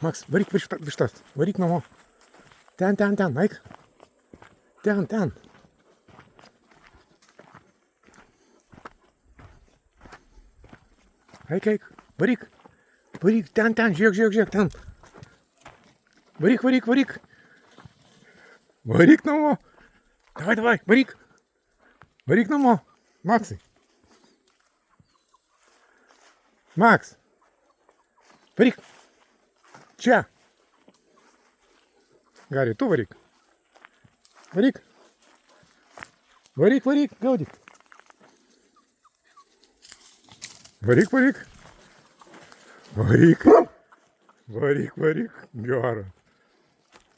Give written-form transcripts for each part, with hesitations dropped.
Maks, varyk vištas, varyk namo. Ten, eik. Ten. Eik, varyk. Varyk, ten, žiūrėk, ten. Varyk. Varyk namo. Давай, varyk. Varyk namo. Maksai. Maks. Varyk. Čia. Gari, tu varyk. Varyk, gaudyk. Varyk. Gera.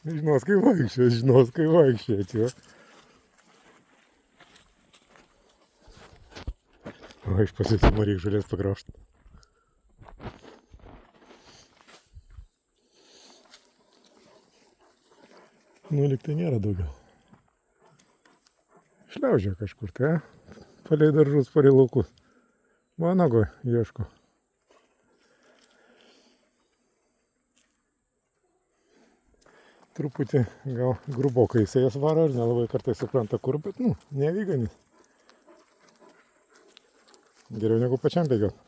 Žinos, kai vaikščioti. Jo. O, iš pasisimo reik žolės pagraužti. Nu, lyg tai nėra daugiau. Šliaužia kažkur, tai, palei daržus, palei laukus. Vanago ieško. Truputį gal grubokai jisai jas varo ir nelabai kartais supranta kur, bet, nevyganis. Geriau negu pačiam bėgiot.